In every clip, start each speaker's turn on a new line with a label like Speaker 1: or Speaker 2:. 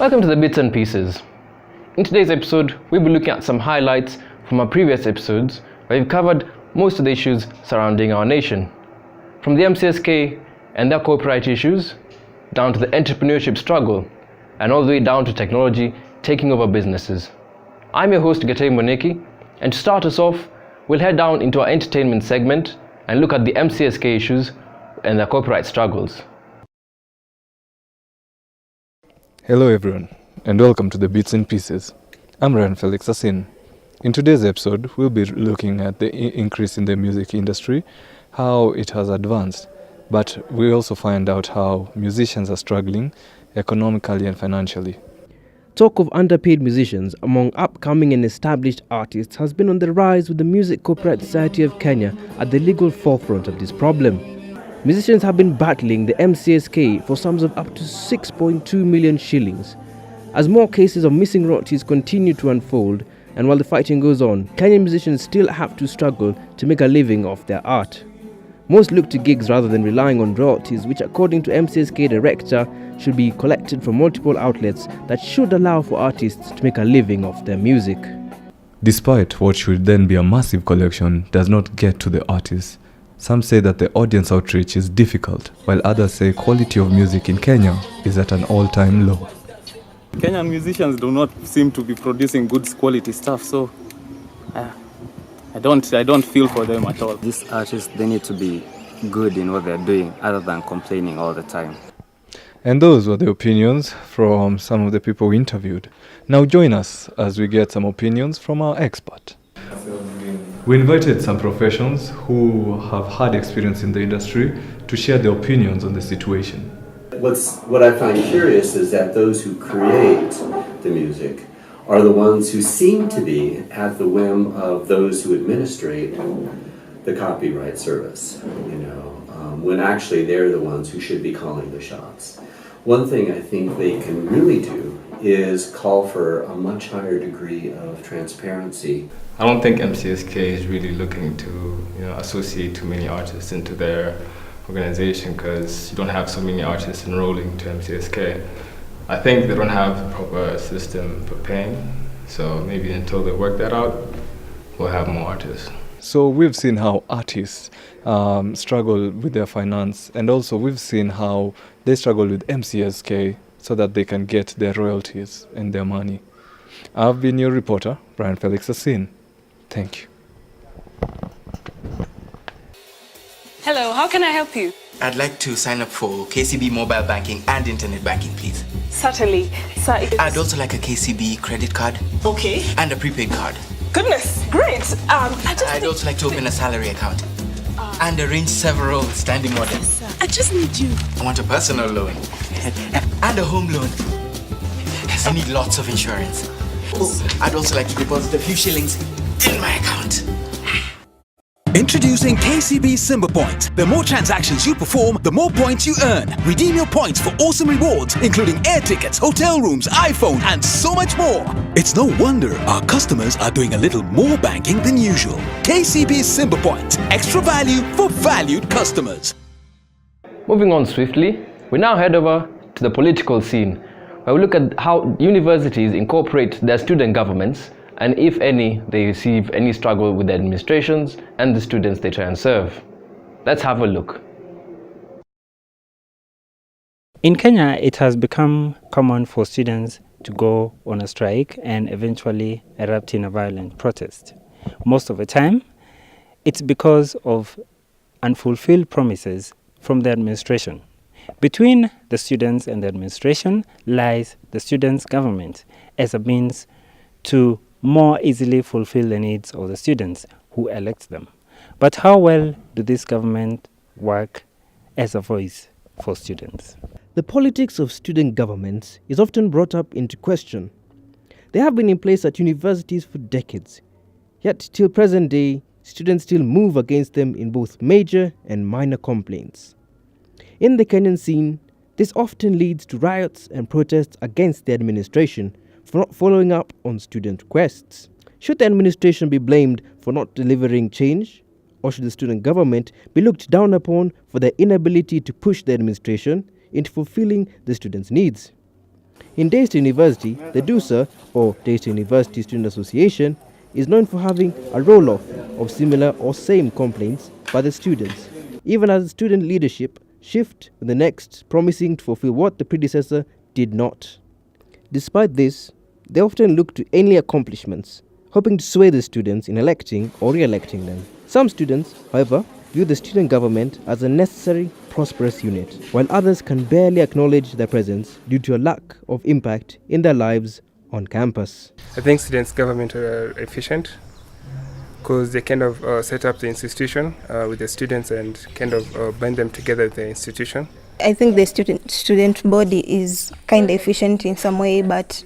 Speaker 1: Welcome to the Bits and Pieces. In today's episode, we'll be looking at some highlights from our previous episodes where we've covered most of the issues surrounding our nation. From the MCSK and their copyright issues, down to the entrepreneurship struggle, and all the way down to technology taking over businesses. I'm your host Getei Moneki, and to start us off, we'll head down into our entertainment segment and look at the MCSK issues and their copyright struggles.
Speaker 2: Hello everyone, and welcome to the Bits and Pieces. I'm Ryan Felix Asin. In today's episode, we'll be looking at the increase in the music industry, how it has advanced, but we also find out how musicians are struggling economically and financially.
Speaker 3: Talk of underpaid musicians among upcoming and established artists has been on the rise, with the Music Copyright Society of Kenya at the legal forefront of this problem. Musicians have been battling the MCSK for sums of up to 6.2 million shillings. As more cases of missing royalties continue to unfold, and while the fighting goes on, Kenyan musicians still have to struggle to make a living off their art. Most look to gigs rather than relying on royalties, which according to MCSK director should be collected from multiple outlets that should allow for artists to make a living off their music.
Speaker 2: Despite what should then be a massive collection does not get to the artists. Some say that the audience outreach is difficult, while others say quality of music in Kenya is at an all-time low.
Speaker 4: Kenyan musicians do not seem to be producing good quality stuff, so I don't feel for them at all.
Speaker 5: These artists, they need to be good in what they're doing other than complaining all the time.
Speaker 2: And those were the opinions from some of the people we interviewed. Now join us as we get some opinions from our expert. We invited some professionals who have had experience in the industry to share their opinions on the situation.
Speaker 6: What I find curious is that those who create the music are the ones who seem to be at the whim of those who administrate the copyright service, when actually they're the ones who should be calling the shots. One thing I think they can really do is call for a much higher degree of transparency.
Speaker 7: I don't think MCSK is really looking to associate too many artists into their organization, because you don't have so many artists enrolling to MCSK. I think they don't have a proper system for paying, so maybe until they work that out, we'll have more artists.
Speaker 2: So we've seen how artists struggle with their finance, and also we've seen how they struggle with MCSK so that they can get their royalties and their money. I've been your reporter, Brian Felix Asin. Thank you.
Speaker 8: Hello, how can I help you?
Speaker 9: I'd like to sign up for KCB mobile banking and internet banking, please.
Speaker 8: Certainly. Sir,
Speaker 9: I'd also like a KCB credit card.
Speaker 8: Okay.
Speaker 9: And a prepaid card.
Speaker 8: Goodness, great.
Speaker 9: I'd also like to open a salary account and arrange several standing orders.
Speaker 8: I just need you.
Speaker 9: I want a personal loan and a home loan. I need lots of insurance. I'd also like to deposit a few shillings in my account.
Speaker 10: Introducing KCB Simba Points. The more transactions you perform, the more points you earn. Redeem your points for awesome rewards, including air tickets, hotel rooms, iPhone, and so much more. It's no wonder our customers are doing a little more banking than usual. KCB Simba Points. Extra value for valued customers.
Speaker 1: Moving on swiftly, we now head over to the political scene, where we look at how universities incorporate their student governments, and if any, they receive any struggle with the administrations and the students they try and serve. Let's have a look.
Speaker 11: In Kenya, it has become common for students to go on a strike and eventually erupt in a violent protest. Most of the time, it's because of unfulfilled promises from the administration. Between the students and the administration lies the students' government as a means to more easily fulfill the needs of the students who elect them. But how well do this government work as a voice for students?
Speaker 3: The politics of student governments is often brought up into question. They have been in place at universities for decades, yet till present day, students still move against them in both major and minor complaints. In the Kenyan scene, this often leads to riots and protests against the administration for not following up on student requests. Should the administration be blamed for not delivering change? Or should the student government be looked down upon for their inability to push the administration into fulfilling the students' needs? In Daystar University, the DUSA, or Daystar University Student Association, is known for having a roll-off of similar or same complaints by the students, even as the student leadership shift with the next promising to fulfill what the predecessor did not. Despite this, they often look to any accomplishments, hoping to sway the students in electing or re-electing them. Some students, however, view the student government as a necessary, prosperous unit, while others can barely acknowledge their presence due to a lack of impact in their lives on campus.
Speaker 12: I think students' government are efficient because they kind of set up the institution with the students and kind of bind them together with the institution.
Speaker 13: I think the student body is kind of efficient in some way, but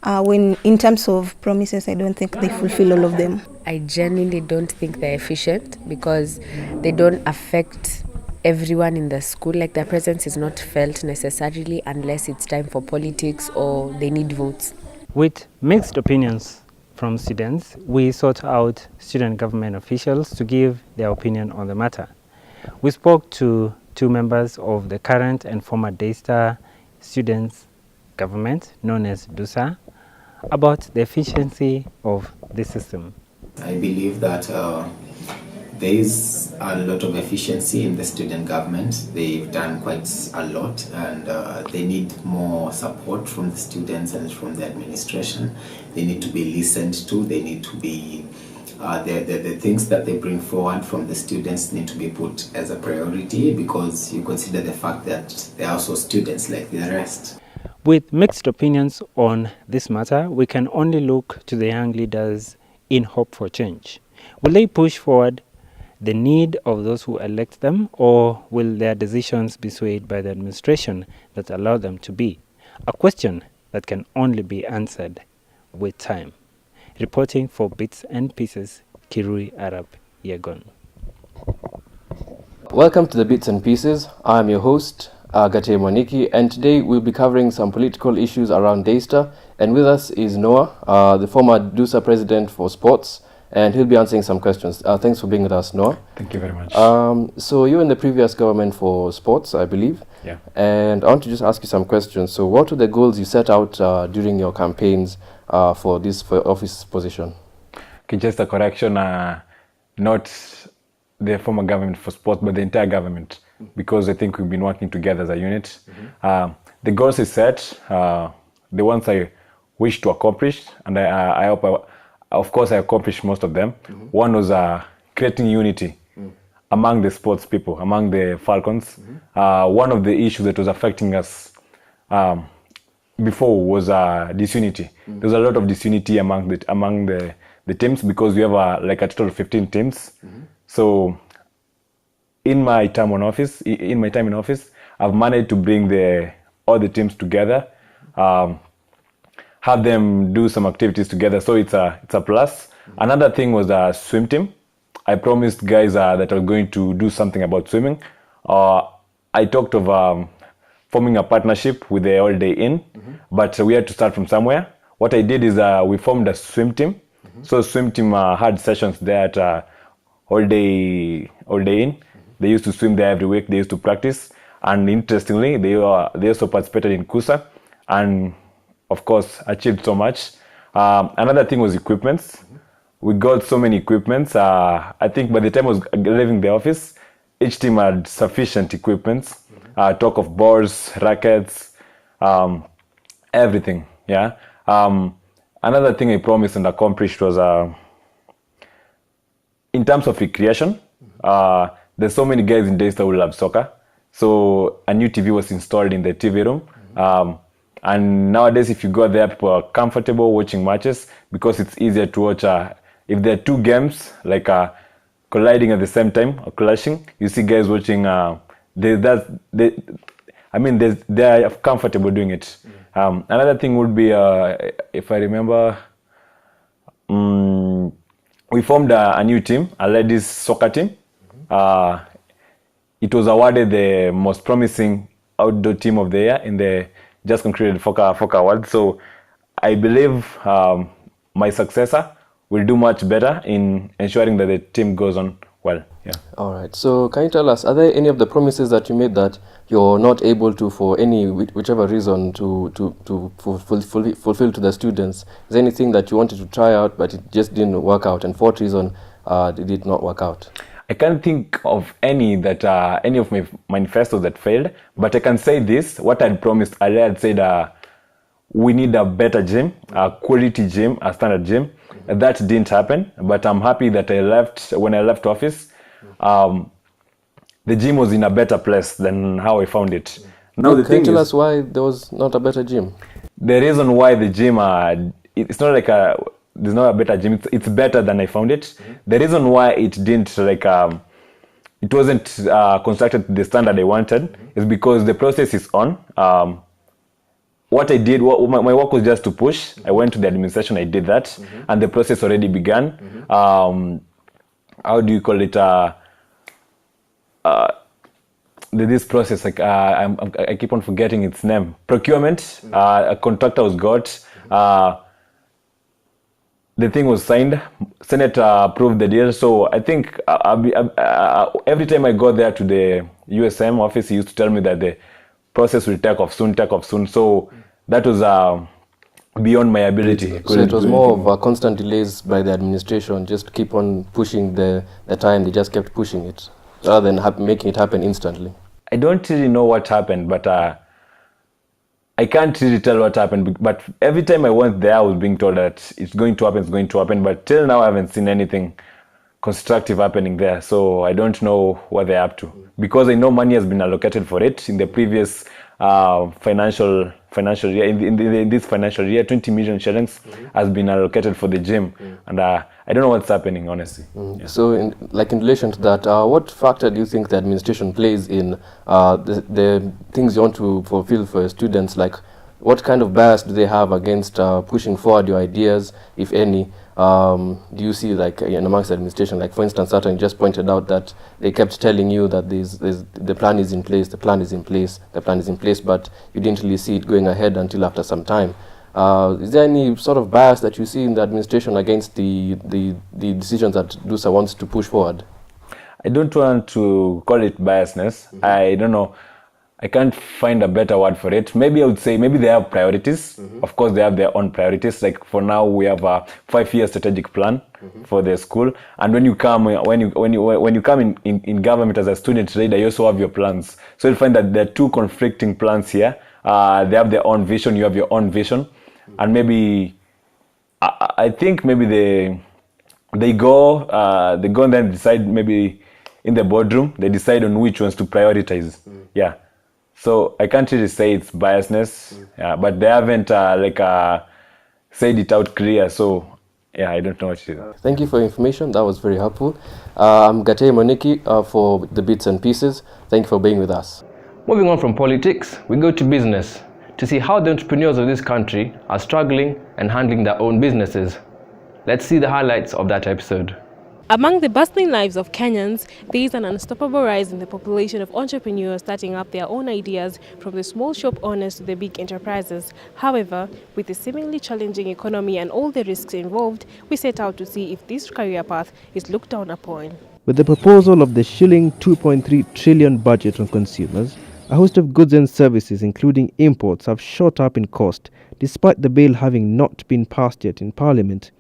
Speaker 13: when in terms of promises, I don't think they fulfill all of them.
Speaker 14: I genuinely don't think they're efficient because they don't affect everyone in the school. Like, their presence is not felt necessarily unless it's time for politics or they need votes.
Speaker 11: With mixed opinions from students, we sought out student government officials to give their opinion on the matter. We spoke to two members of the current and former Daystar students government, known as DUSA, about the efficiency of the system.
Speaker 15: I believe that there is a lot of efficiency in the student government. They've done quite a lot, and they need more support from the students and from the administration. They need to be listened to. They need to be the things that they bring forward from the students need to be put as a priority, because you consider the fact that they are also students like the rest.
Speaker 11: With mixed opinions on this matter, we can only look to the young leaders in hope for change. Will they push forward the need of those who elect them, or will their decisions be swayed by the administration that allow them to be? A question that can only be answered with time. Reporting for Bits and Pieces, Kirui Arab Yegon.
Speaker 1: Welcome to the Bits and Pieces. I'm your host, Agate Mwaniki, and today we'll be covering some political issues around Daystar. And with us is Noah, the former DUSA president for sports, and he'll be answering some questions. Thanks for being with us, Noah.
Speaker 16: Thank you very much.
Speaker 1: So you were in the previous government for sports, I believe.
Speaker 16: Yeah.
Speaker 1: And I want to just ask you some questions. So what were the goals you set out during your campaigns for this office position?
Speaker 16: Okay, just a correction, not the former government for sports, but the entire government, because I think we've been working together as a unit. The goals is set, the ones I wish to accomplish, and I hope of course I accomplished most of them. One was creating unity among the sports people, among the Falcons. One of the issues that was affecting us before was disunity. There was a lot of disunity among the teams, because we have like a total of 15 teams. So in my time in office, I've managed to bring all the teams together, have them do some activities together, so it's a plus. Another thing was a swim team. I promised guys that I was going to do something about swimming. I talked of forming a partnership with the All Day Inn, but we had to start from somewhere. What I did is we formed a swim team. So swim team had sessions there at All Day Inn. They used to swim there every week. They used to practice, and interestingly, they also participated in KUSA, and of course achieved so much. Another thing was equipments. We got so many equipments. I think by the time I was leaving the office, each team had sufficient equipments. Talk of balls, rackets, everything. Yeah. Another thing I promised and accomplished was in terms of recreation. There's so many guys in Daystar who love soccer. So a new TV was installed in the TV room. And nowadays, if you go there, people are comfortable watching matches because it's easier to watch. If there are two games, like colliding at the same time or clashing, you see guys watching. They are comfortable doing it. Another thing would be, if I remember, we formed a new team, a ladies soccer team. It was awarded the most promising outdoor team of the year in the just concluded FOCA Award. So I believe my successor will do much better in ensuring that the team goes on well. Yeah.
Speaker 1: All right. So can you tell us, are there any of the promises that you made that you're not able to, for whichever reason, to fulfill to the students? Is there anything that you wanted to try out but it just didn't work out, and for what reason did it not work out?
Speaker 16: I can't think of any of my manifestos that failed, but I can say this: what I'd promised earlier, I'd said we need a better gym, a quality gym, a standard gym. That didn't happen, but I'm happy that when I left office, the gym was in a better place than how I found it. Now the
Speaker 1: Can you
Speaker 16: thing
Speaker 1: tell
Speaker 16: is,
Speaker 1: us why there was not a better gym?
Speaker 16: the reason why the gym, it's not like there's not a better gym. It's better than I found it. The reason why it didn't it wasn't constructed to the standard I wanted is because the process is on. What I did, my work was just to push. I went to the administration, I did that, and the process already began. How do you call it? This process, I keep on forgetting its name. Procurement. A contractor was got. The thing was signed. Senate approved the deal. So I think every time I go there to the USM office, he used to tell me that the process will take off soon. So that was beyond my ability.
Speaker 1: So it was more of a constant delays by the administration, just keep on pushing the time. They just kept pushing it rather than making it happen instantly.
Speaker 16: I don't really know what happened, but I can't really tell what happened. But every time I went there, I was being told that it's going to happen. But till now, I haven't seen anything constructive happening there. So I don't know what they're up to. Because I know money has been allocated for it in the previous financial year. In this financial year, 20 million shillings has been allocated for the gym. And I don't know what's happening, honestly. Yeah.
Speaker 1: So in relation to that, what factor do you think the administration plays in the things you want to fulfill for students? Like, what kind of bias do they have against pushing forward your ideas, if any? Do you see, like, in amongst the administration, like, for instance, Saturn just pointed out that they kept telling you that the plan is in place, but you didn't really see it going ahead until after some time. Is there any sort of bias that you see in the administration against the decisions that DUSA wants to push forward?
Speaker 16: I don't want to call it biasness. I don't know. I can't find a better word for it. Maybe I would say maybe they have priorities. Of course, they have their own priorities. Like for now, we have a 5-year strategic plan for the school. And when you come in government as a student leader, you also have your plans. So you'll find that there are two conflicting plans here. They have their own vision. You have your own vision, and maybe I think maybe they go and then decide, maybe in the boardroom they decide on which ones to prioritize. Yeah. So I can't really say it's biasness, but they haven't said it out clear. So yeah, I don't know what it is.
Speaker 1: Thank you for your information. That was very helpful. I'm Gatei Moniki for the Bits and Pieces. Thank you for being with us. Moving on from politics, we go to business to see how the entrepreneurs of this country are struggling and handling their own businesses. Let's see the highlights of that episode.
Speaker 17: Among the bustling lives of Kenyans, there is an unstoppable rise in the population of entrepreneurs starting up their own ideas, from the small shop owners to the big enterprises. However, with the seemingly challenging economy and all the risks involved, we set out to see if this career path is looked down upon.
Speaker 3: With the proposal of the shilling 2.3 trillion budget on consumers, a host of goods and services, including imports, have shot up in cost, despite the bill having not been passed yet in Parliament.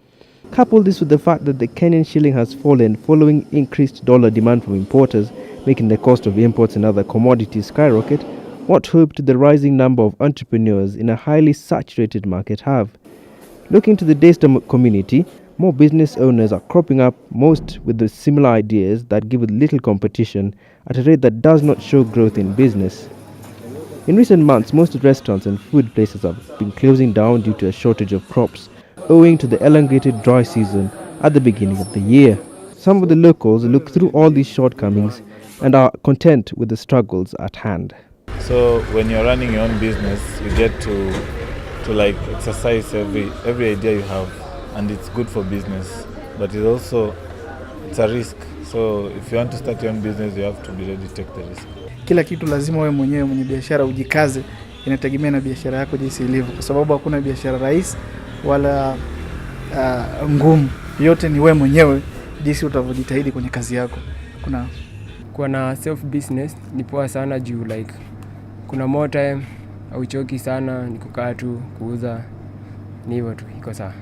Speaker 3: Couple this with the fact that the Kenyan shilling has fallen following increased dollar demand from importers, making the cost of imports and other commodities skyrocket. What hope do the rising number of entrepreneurs in a highly saturated market have? Looking to the Daystar community, more business owners are cropping up, most with the similar ideas that give it little competition at a rate that does not show growth in business. In recent months, most restaurants and food places have been closing down due to a shortage of crops, owing to the elongated dry season at the beginning of the year. Some of the locals look through all these shortcomings and are content with the struggles at hand.
Speaker 18: So when you're running your own business, you get to like exercise every idea you have, and it's good for business, but it's a risk. So if you want to start your own business, you have to be ready to take the risk.
Speaker 19: Kila kitu lazima wewe mwenyewe mwenye biashara ujikaze, inategemea na biashara yako jinsi ilivyo, kwa sababu hakuna biashara rahisi wala ngumu. Yote ni wewe mwenyewe jinsi utavyojitahidi kwenye kazi yako. Kuna
Speaker 20: kuwa na self business ni poa sana juu like kuna more time, hauchoki sana, ni kukaa tu kuuza, ni hivyo tu, iko sawa.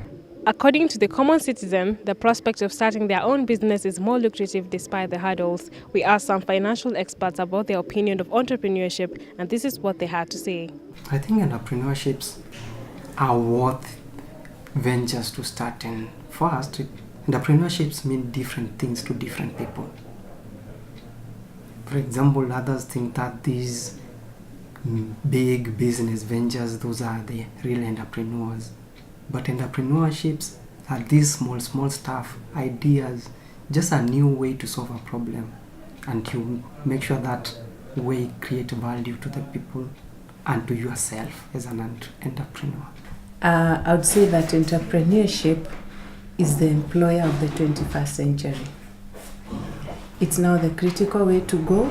Speaker 17: According to the common citizen, the prospect of starting their own business is more lucrative despite the hurdles. We asked some financial experts about their opinion of entrepreneurship, and this is what they had to say.
Speaker 21: I think entrepreneurships are worth ventures to start. And first, entrepreneurships mean different things to different people. For example, others think that these big business ventures, those are the real entrepreneurs. But entrepreneurships are these small stuff, ideas, just a new way to solve a problem and to make sure that way create value to the people and to yourself as an entrepreneur.
Speaker 22: I would say that entrepreneurship is the employer of the 21st century. It's now the critical way to go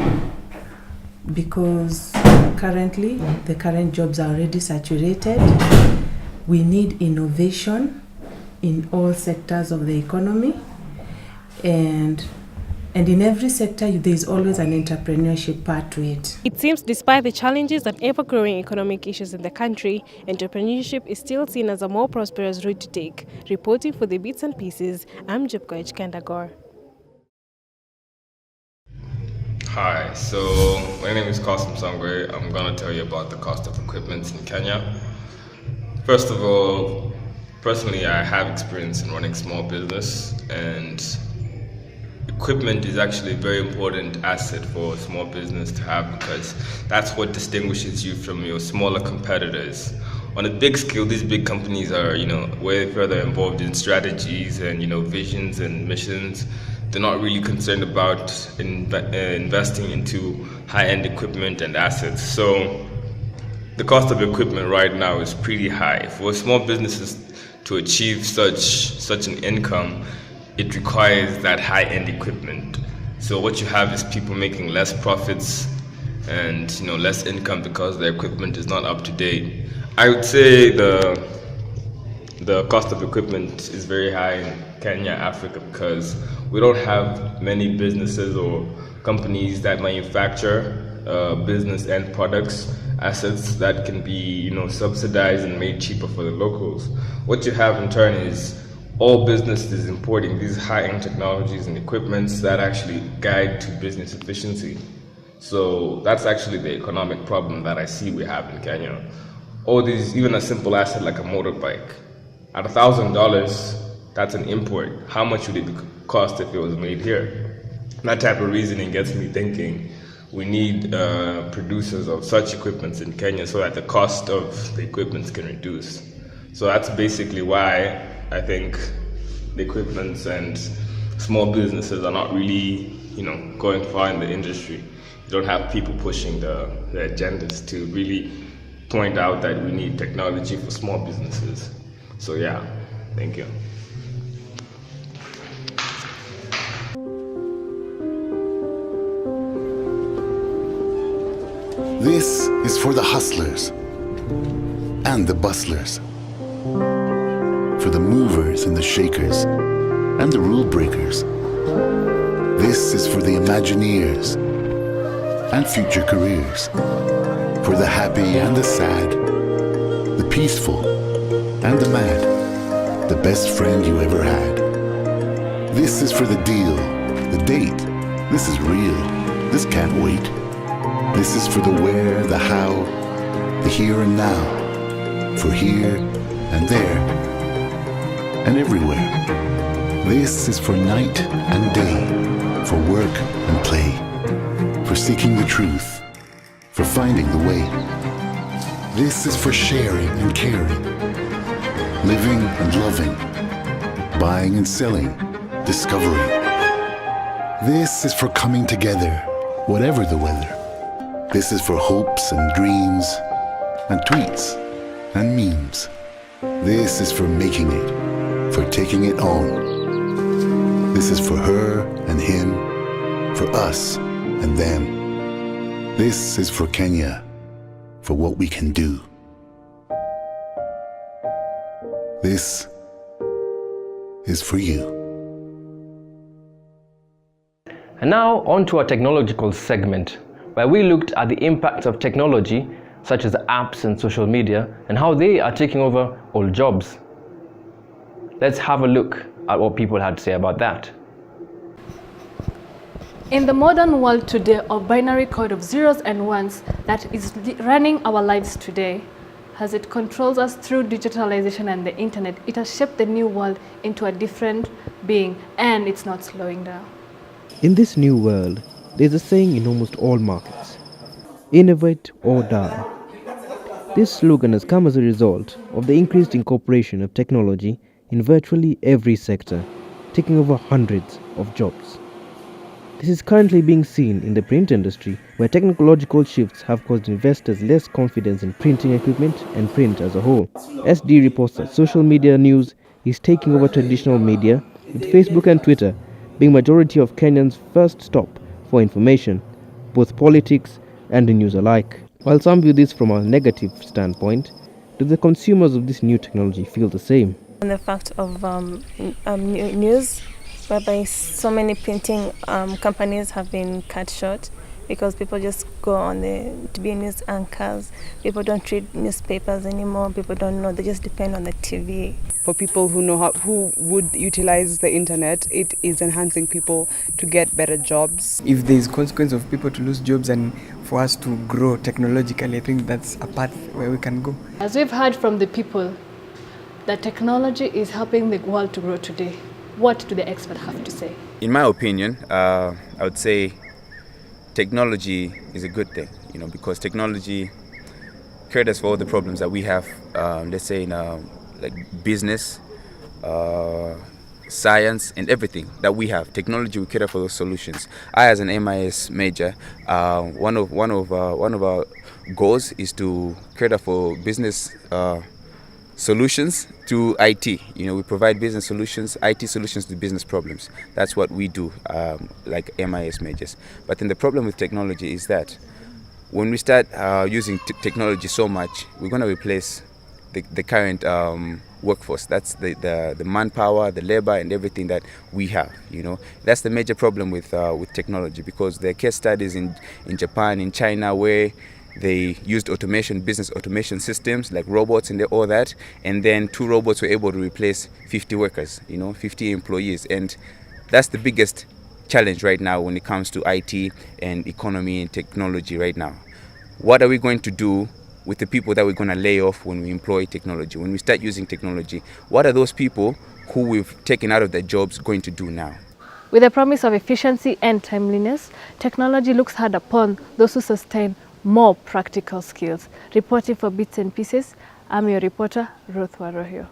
Speaker 22: because currently the current jobs are already saturated. We need innovation in all sectors of the economy, and in every sector there is always an entrepreneurship part to it.
Speaker 17: It seems despite the challenges and ever-growing economic issues in the country, entrepreneurship is still seen as a more prosperous route to take. Reporting for the Bits and Pieces, I'm Jepkoech Kandagor.
Speaker 7: Hi, so my name is Kasim Sangwe. I'm going to tell you about the cost of equipment in Kenya. First of all, personally, I have experience in running small business, and equipment is actually a very important asset for a small business to have because that's what distinguishes you from your smaller competitors. On a big scale, these big companies are, way further involved in strategies and, visions and missions. They're not really concerned about investing into high-end equipment and assets. So the cost of equipment right now is pretty high. For small businesses to achieve such an income, it requires that high-end equipment. So what you have is people making less profits and less income because their equipment is not up to date. I would say the cost of equipment is very high in Kenya, Africa, because we don't have many businesses or companies that manufacture business end products, assets that can be subsidized and made cheaper for the locals. What you have in turn is all businesses importing these high-end technologies and equipments that actually guide to business efficiency. So that's actually the economic problem that I see we have in Kenya. All these, even a simple asset like a motorbike, at $1,000, that's an import. How much would it cost if it was made here? That type of reasoning gets me thinking we need producers of such equipments in Kenya so that the cost of the equipment can reduce. So that's basically why I think the equipments and small businesses are not really, going far in the industry. You don't have people pushing the agendas to really point out that we need technology for small businesses. So yeah, thank you.
Speaker 23: This is for the hustlers and the bustlers, for the movers and the shakers and the rule breakers. This is for the Imagineers and future careers, for the happy and the sad, the peaceful and the mad, the best friend you ever had. This is for the deal, the date. This is real, this can't wait. This is for the where, the how, the here and now, for here and there and everywhere. This is for night and day, for work and play, for seeking the truth, for finding the way. This is for sharing and caring, living and loving, buying and selling, discovering. This is for coming together, whatever the weather. This is for hopes and dreams and tweets and memes. This is for making it, for taking it on. This is for her and him, for us and them. This is for Kenya, for what we can do. This is for you.
Speaker 1: And now on to our technological segment, where we looked at the impacts of technology such as apps and social media and how they are taking over all jobs. Let's have a look at what people had to say about that.
Speaker 4: In the modern world today of binary code of zeros and ones that is running our lives today, as it controls us through digitalization and the internet, it has shaped the new world into a different being, and it's not slowing down.
Speaker 3: In this new world, there's a saying in almost all markets: innovate or die. This slogan has come as a result of the increased incorporation of technology in virtually every sector, taking over hundreds of jobs. This is currently being seen in the print industry, where technological shifts have caused investors less confidence in printing equipment and print as a whole. SD reports that social media news is taking over traditional media, with Facebook and Twitter being majority of Kenyans' first stop for information, both politics and the news alike. While some view this from a negative standpoint, do the consumers of this new technology feel the same?
Speaker 13: On the fact of news, whereby so many printing companies have been cut short because people just go on to be news anchors. People don't read newspapers anymore. People don't know. They just depend on the TV.
Speaker 5: For people who know who would utilize the internet, it is enhancing people to get better jobs.
Speaker 21: If there is consequence of people to lose jobs and for us to grow technologically, I think that's a path where we can go.
Speaker 4: As we've heard from the people, that technology is helping the world to grow today. What do the experts have to say?
Speaker 6: In my opinion, I would say technology is a good thing, because technology caters for all the problems that we have, let's say in like business, science, and everything that we have. Technology will cater for those solutions. I, as an MIS major, one of our goals is to cater for business solutions to IT. We provide business solutions, IT solutions to business problems. That's what we do, like MIS majors. But then the problem with technology is that when we start using technology so much, we're going to replace the current workforce. That's the manpower, the labor, and everything that we have. That's the major problem with technology, because there are case studies in Japan, in China, where they used business automation systems like robots and all that, and then 2 robots were able to replace 50 workers, 50 employees. And that's the biggest challenge right now when it comes to IT and economy and technology right now. What are we going to do with the people that we're going to lay off when we employ technology, when we start using technology? What are those people who we've taken out of their jobs going to do now?
Speaker 4: With the promise of efficiency and timeliness, technology looks hard upon those who sustain more practical skills. Reporting for Bits and Pieces, I'm your reporter, Ruth Warohio.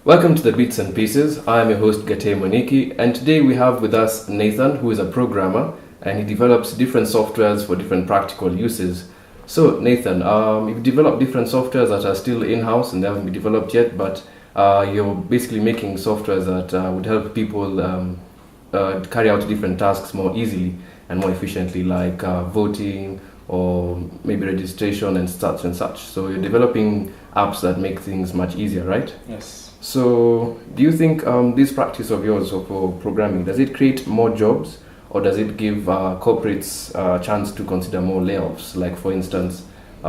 Speaker 1: Welcome to the Bits and Pieces. I am your host, Gate Moniki, and today we have with us Nathan, who is a programmer, and he develops different softwares for different practical uses. So Nathan, you've developed different softwares that are still in-house and they haven't been developed yet, but you're basically making softwares that would help people carry out different tasks more easily and more efficiently, like voting or maybe registration and such. So you're developing apps that make things much easier, right?
Speaker 21: Yes.
Speaker 1: So do you think this practice of yours for programming, does it create more jobs, or does it give corporates a chance to consider more layoffs? Like, for instance, the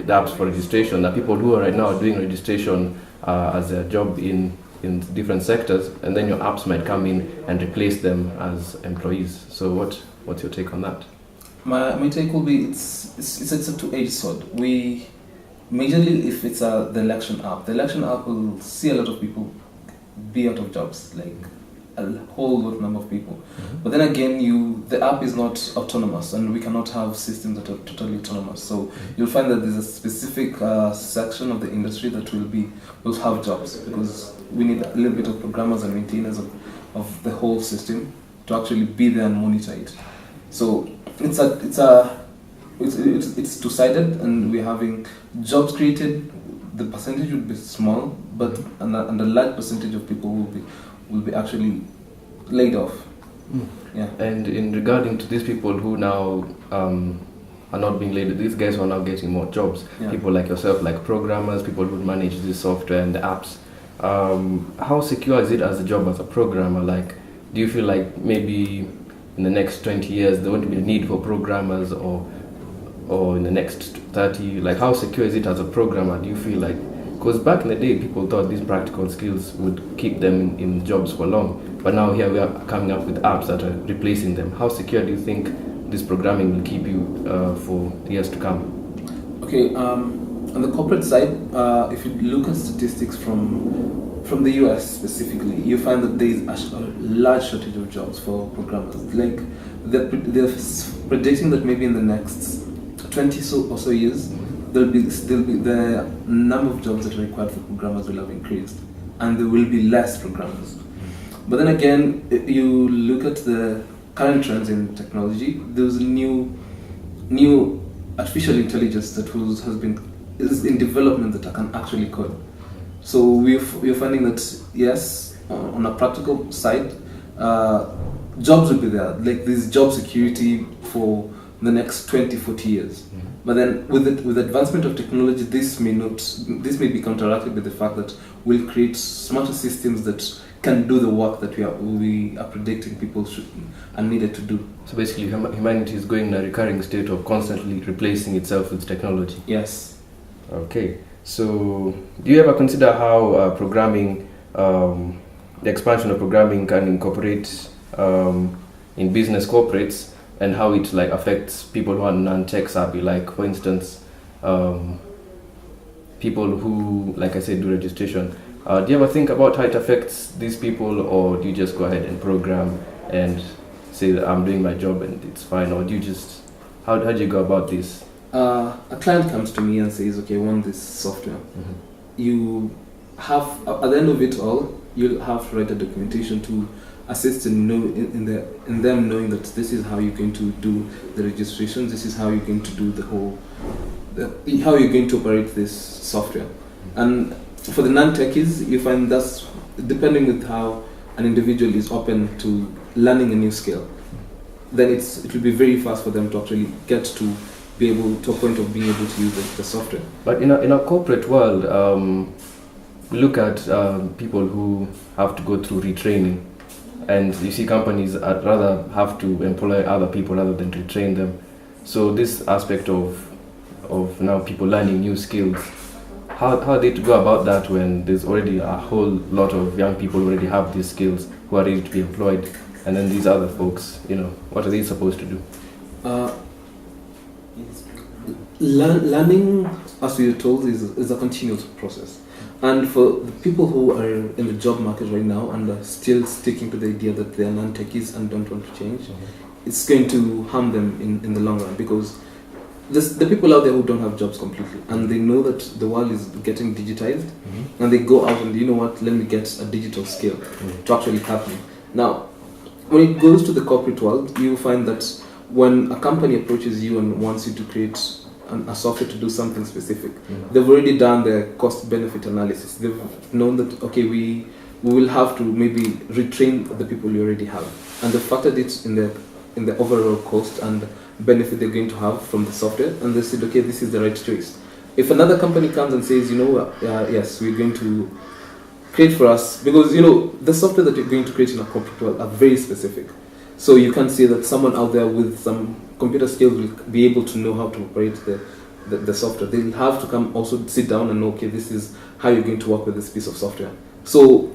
Speaker 1: apps for registration, the people who are right now doing registration as a job in different sectors, and then your apps might come in and replace them as employees. So what's your take on that?
Speaker 24: My take will be it's a two-edged sword. We majorly, if it's the election app will see a lot of people be out of jobs, like a whole lot number of people. Mm-hmm. But then again, the app is not autonomous, and we cannot have systems that are totally autonomous. So you'll find that there's a specific section of the industry that will have jobs, because we need a little bit of programmers and maintainers of the whole system to actually be there and monitor it. So it's two-sided, and we're having jobs created. The percentage would be small, but and a large percentage of people will be actually laid off.
Speaker 1: Mm.
Speaker 24: Yeah.
Speaker 1: And in regarding to these people who now are not being laid, these guys who are now getting more jobs,
Speaker 24: yeah.
Speaker 1: People like yourself, like programmers, people who manage this software and the apps, how secure is it as a job as a programmer? Like, do you feel like maybe in the next 20 years there won't be a need for programmers, or in the next 30? Like, how secure is it as a programmer, do you feel like? Because back in the day, people thought these practical skills would keep them in jobs for long, but now here we are coming up with apps that are replacing them. How secure do you think this programming will keep you for years to come?
Speaker 24: Okay, on the corporate side, if you look at statistics from the US specifically, you find that there is a large shortage of jobs for programmers. Like, they're predicting that maybe in the next 20 or so years, the number of jobs that are required for programmers will have increased, and there will be less programmers. But then again, if you look at the current trends in technology, there's a new artificial intelligence that is in development that can actually code. So we're finding that, yes, on a practical side, jobs will be there. Like, there's job security for the next 20-40 years. But then with advancement of technology, this may be counteracted by the fact that we'll create smarter systems that can do the work that we are predicting people should and needed to do.
Speaker 1: So basically, humanity is going in a recurring state of constantly replacing itself with technology.
Speaker 24: Yes.
Speaker 1: Okay. So do you ever consider how programming, the expansion of programming can incorporate in business corporates, and how it like affects people who are non-tech savvy? Like, for instance, people who, like I said, do registration. Do you ever think about how it affects these people, or do you just go ahead and program and say that I'm doing my job and it's fine, or do you just, how do you go about this?
Speaker 24: A client comes to me and says, okay, I want this software. You have, at the end of it all, you'll have to write a documentation to assist in them knowing that this is how you're going to do the registration, this is how you're going to do how you're going to operate this software. And for the non-techies, you find that's depending with how an individual is open to learning a new skill, then it will be very fast for them to actually get to be able to a point of being able to use the software.
Speaker 1: But in a corporate world, we look at people who have to go through retraining, and you see companies rather have to employ other people rather than retrain them. So this aspect of now people learning new skills, how are they to go about that when there's already a whole lot of young people who already have these skills who are ready to be employed, and then these other folks, what are they supposed to do?
Speaker 24: Learning, as we are told, is a continuous process. And for the people who are in the job market right now and are still sticking to the idea that they are non-techies and don't want to change, it's going to harm them in the long run, because the people out there who don't have jobs completely, and they know that the world is getting digitized, and they go out and, you know what, let me get a digital skill to actually help me. Now, when it goes to the corporate world, you find that when a company approaches you and wants you to create a software to do something specific, they've already done their cost-benefit analysis. They've known that, okay, we will have to maybe retrain the people you already have, and they've factored it in the overall cost and benefit they're going to have from the software, and they said, okay, this is the right choice. If another company comes and says, yes, we're going to create for us, because the software that you're going to create in a corporate world are very specific, so you can't say that someone out there with some computer skills will be able to know how to operate the software. They'll have to come also sit down and know, okay, this is how you're going to work with this piece of software. So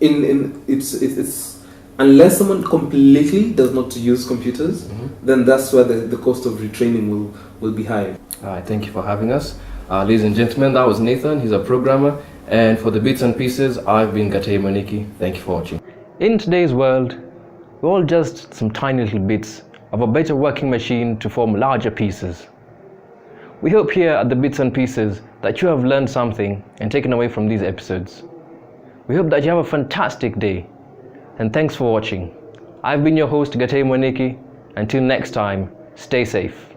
Speaker 24: it's unless someone completely does not use computers, then that's where the cost of retraining will be high.
Speaker 1: Thank you for having us. Ladies and gentlemen, that was Nathan. He's a programmer. And for the Bits and Pieces, I've been Gatei Moniki. Thank you for watching. In today's world, we're all just some tiny little bits of a better working machine to form larger pieces. We hope here at the Bits and Pieces that you have learned something and taken away from these episodes. We hope that you have a fantastic day, and thanks for watching. I've been your host, Gatei Moniki. Until next time, stay safe.